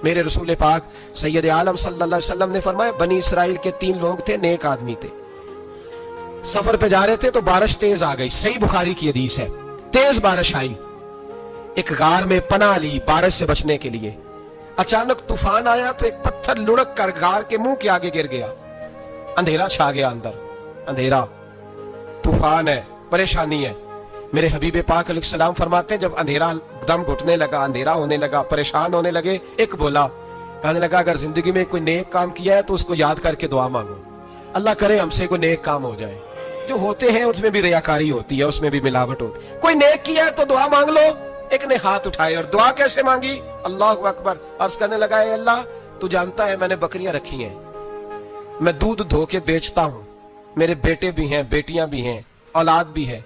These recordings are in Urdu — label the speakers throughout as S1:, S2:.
S1: میرے رسول پاک سید عالم صلی اللہ علیہ وسلم نے فرمایا بنی اسرائیل کے 3 لوگ تھے، نیک آدمی تھے، سفر پہ جا رہے تھے تو بارش تیز آ گئی، صحیح بخاری کی حدیث ہے، تیز بارش آئی، ایک غار میں پناہ لی بارش سے بچنے کے لیے، اچانک طوفان آیا تو ایک پتھر لڑک کر غار کے منہ کے آگے گر گیا، اندھیرا چھا گیا، اندر اندھیرا، طوفان ہے، پریشانی ہے۔ میرے حبیب پاک علیہ السلام فرماتے ہیں جب اندھیرا دم گھٹنے لگا، اندھیرا ہونے لگا، پریشان ہونے لگے، ایک بولا، کہنے لگا اگر زندگی میں کوئی نیک کام کیا ہے تو اس کو یاد کر کے دعا مانگو، اللہ کرے ہم سے کوئی نیک کام ہو جائے۔ جو ہوتے ہیں اس میں بھی ریاکاری ہوتی ہے، اس میں بھی ملاوٹ ہوتی ہے، کوئی نیک کیا ہے تو دعا مانگ لو۔ ایک نے ہاتھ اٹھائے اور دعا کیسے مانگی؟ اللہ اکبر، عرض کرنے لگا اے اللہ تو جانتا ہے میں نے بکریاں رکھی ہیں، میں دودھ دھو کے بیچتا ہوں، میرے بیٹے بھی ہیں، بیٹیاں بھی ہیں، اولاد بھی ہے،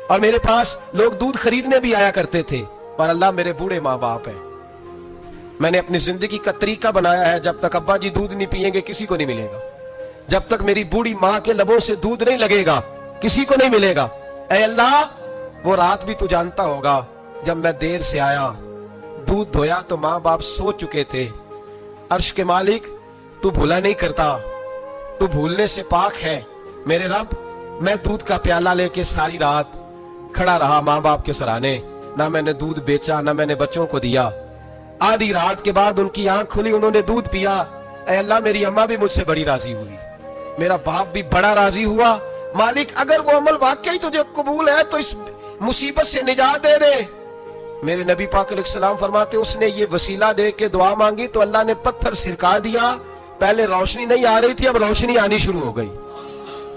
S1: اور میرے پاس لوگ دودھ خریدنے بھی آیا کرتے تھے، اور اللہ میرے بوڑھے ماں باپ ہیں، میں نے اپنی زندگی کا طریقہ بنایا ہے جب تک ابا جی دودھ نہیں پیئیں گے کسی کو نہیں ملے گا، جب تک میری بوڑھی ماں کے لبوں سے دودھ نہیں لگے گا کسی کو نہیں ملے گا۔ اے اللہ وہ رات بھی تو جانتا ہوگا جب میں دیر سے آیا، دودھ دھویا تو ماں باپ سو چکے تھے، عرش کے مالک تو بھولا نہیں کرتا، تو بھولنے سے پاک ہے، میرے رب میں دودھ کا پیالہ لے کے ساری رات کھڑا رہا ماں باپ کے سرانے، نہ میں نے دودھ بیچا نہ میں نے بچوں کو دیا، آدھی رات کے بعد ان کی آنکھ کھلی، انہوں نے دودھ پیا، اے اللہ میری اماں بھی مجھ سے بڑی راضی ہوئی، میرا باپ بھی بڑا راضی ہوا، مالک اگر وہ عمل واقعی تجھے قبول ہے تو اس مصیبت سے نجات دے دے۔ میرے نبی پاک علیہ السلام فرماتے اس نے یہ وسیلہ دے کے دعا مانگی تو اللہ نے پتھر سرکا دیا، پہلے روشنی نہیں آ رہی تھی اب روشنی آنی شروع ہو گئی۔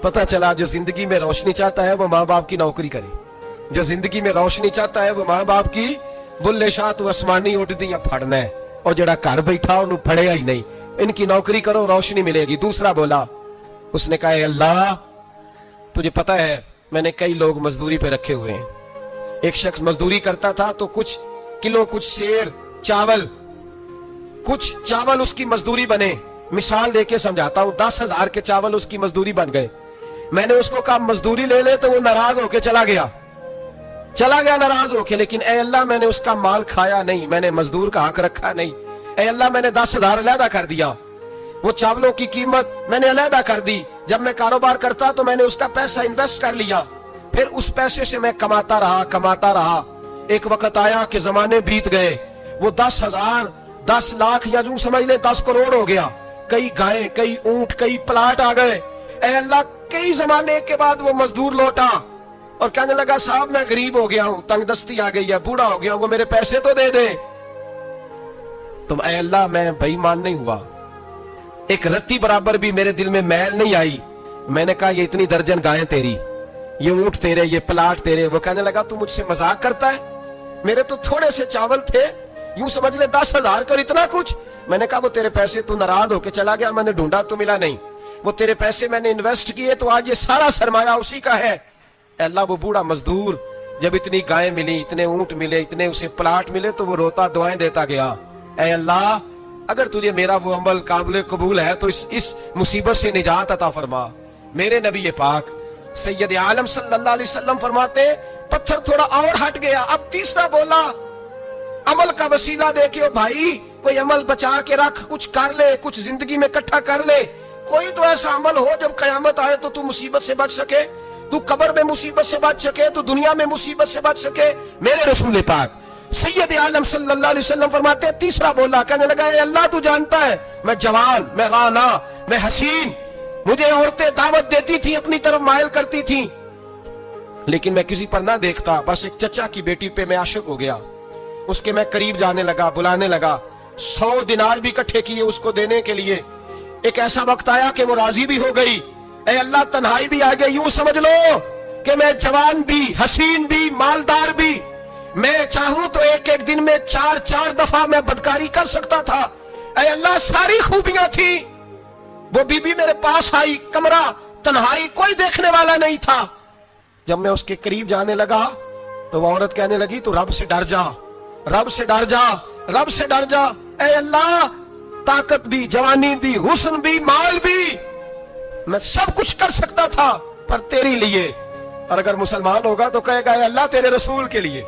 S1: پتہ چلا جو زندگی میں روشنی چاہتا ہے وہ ماں باپ کی نوکری کرے، جو زندگی میں روشنی چاہتا ہے وہ ماں باپ کی بلے شاہ تو آسمانی اٹھ دی یا پھڑنا ہے، اور جڑا گھر بیٹھا انہوں پھڑے ہی نہیں، ان کی نوکری کرو روشنی ملے گی۔ دوسرا بولا، اس نے کہا اے اللہ تجھے پتہ ہے میں نے کئی لوگ مزدوری پہ رکھے ہوئے ہیں، ایک شخص مزدوری کرتا تھا تو کچھ کلو کچھ سیر چاول کچھ چاول اس کی مزدوری بنے، مثال دے کے سمجھاتا ہوں، 10,000 کے چاول اس کی مزدوری بن گئے، میں نے اس کو کہا مزدوری لے لے تو وہ ناراض ہو کے چلا گیا ناراض ہو کے، لیکن اے اللہ میں نے اس کا مال کھایا نہیں، میں نے مزدور کا حق رکھا نہیں، اے اللہ میں نے 10,000 علیحدہ کر دیا، وہ چاولوں کی قیمت میں نے علیحدہ کر دی، جب میں کاروبار کرتا تو میں نے اس کا پیسہ انویسٹ کر لیا، پھر اس پیسے سے میں کماتا رہا، ایک وقت آیا کہ زمانے بیت گئے، وہ 10,000 10 لاکھ یا یوں سمجھ لے 10 کروڑ ہو گیا، کئی گائے کئی اونٹ کئی پلاٹ آ گئے، اے اللہ کئی زمانے کے بعد وہ مزدور لوٹا اور کہنے لگا صاحب میں غریب ہو گیا ہوں، تنگ دستی آ گئی ہے، بوڑھا ہو گیا ہوں، وہ میرے پیسے تو دے دے۔ تم اے اللہ میں بے ایمان نہیں ہوا، ایک رتی برابر بھی میرے دل میں میل نہیں آئی، میں نے کہا یہ اتنی درجن گائیں تیری، یہ اونٹ تیرے، یہ پلاٹ تیرے، وہ کہنے لگا تو مجھ سے مذاق کرتا ہے، میرے تو تھوڑے سے چاول تھے، یوں سمجھ لے 10,000 کا اتنا کچھ، میں نے کہا وہ تیرے پیسے تو ناراض ہو کے چلا گیا، میں نے ڈھونڈا تو ملا نہیں، وہ تیرے پیسے میں نے انویسٹ کیے تو آج یہ سارا سرمایہ اسی کا ہے۔ اے اللہ وہ بوڑھا مزدور جب اتنی گائیں ملی، اتنے اونٹ ملے، اتنے اسے پلاٹ ملے تو وہ روتا دعائیں دیتا گیا، اے اللہ اگر تجھے میرا وہ عمل قابل قبول ہے تو اس مصیبت سے نجات عطا فرما۔ میرے نبی پاک سید عالم صلی اللہ علیہ وسلم فرماتے پتھر تھوڑا اور ہٹ گیا، اب تیسرا بولا عمل کا وسیلہ دے کے، بھائی کوئی عمل بچا کے رکھ، کچھ کر لے، کچھ زندگی میں اکٹھا کر لے، کوئی تو ایسا عمل ہو جب قیامت آئے تو مصیبت سے بچ سکے، تو قبر میں مصیبت سے بچ سکے، تو دنیا میں مصیبت سے بچ سکے۔ میرے رسول پاک سید عالم صلی اللہ علیہ وسلم فرماتے ہیں تیسرا بولا، کہنے لگا اے اللہ تو جانتا ہے میں جوان، میں رانا، میں حسین، مجھے عورتیں دعوت دیتی تھی، اپنی طرف مائل کرتی تھی، لیکن میں کسی پر نہ دیکھتا، بس ایک چچا کی بیٹی پہ میں عاشق ہو گیا، اس کے میں قریب جانے لگا، بلانے لگا، 100 دینار بھی اکٹھے کیے اس کو دینے کے لیے، ایک ایسا وقت آیا کہ وہ راضی بھی ہو گئی، اے اللہ تنہائی بھی آ گئی، یوں سمجھ لو کہ میں جوان بھی، حسین بھی، مالدار بھی، میں چاہوں تو ایک ایک دن میں 4 دفعہ میں بدکاری کر سکتا تھا، اے اللہ ساری خوبیاں تھی، وہ بی بی میرے پاس آئی، کمرہ تنہائی، کوئی دیکھنے والا نہیں تھا، جب میں اس کے قریب جانے لگا تو وہ عورت کہنے لگی تو رب سے ڈر جا، رب سے ڈر جا، رب سے ڈر جا، اے اللہ طاقت بھی، جوانی بھی، حسن بھی، مال بھی، میں سب کچھ کر سکتا تھا پر تیری لیے، اور اگر مسلمان ہوگا تو کہے گا اے اللہ تیرے رسول کے لیے،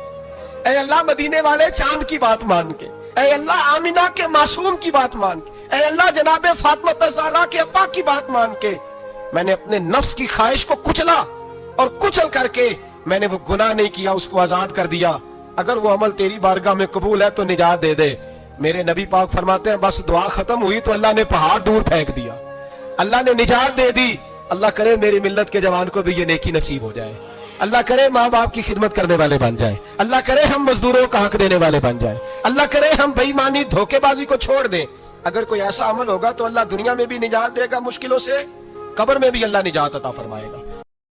S1: اے اللہ مدینے والے چاند کی بات مان کے، اے اللہ آمینہ کے معصوم کی بات مان کے، اے اللہ جناب فاطمہ زہرا کے ابا کی بات مان کے میں نے اپنے نفس کی خواہش کو کچلا، اور کچل کر کے میں نے وہ گناہ نہیں کیا، اس کو آزاد کر دیا۔ اگر وہ عمل تیری بارگاہ میں قبول ہے تو نجات دے دے۔ میرے نبی پاک فرماتے ہیں بس دعا ختم ہوئی تو اللہ نے پہاڑ دور پھینک دیا، اللہ نے نجات دے دی۔ اللہ کرے میری ملت کے جوان کو بھی یہ نیکی نصیب ہو جائے، اللہ کرے ماں باپ کی خدمت کرنے والے بن جائیں، اللہ کرے ہم مزدوروں کا حق دینے والے بن جائیں، اللہ کرے ہم بے ایمانی دھوکے بازی کو چھوڑ دیں۔ اگر کوئی ایسا عمل ہوگا تو اللہ دنیا میں بھی نجات دے گا مشکلوں سے، قبر میں بھی اللہ نجات عطا فرمائے گا۔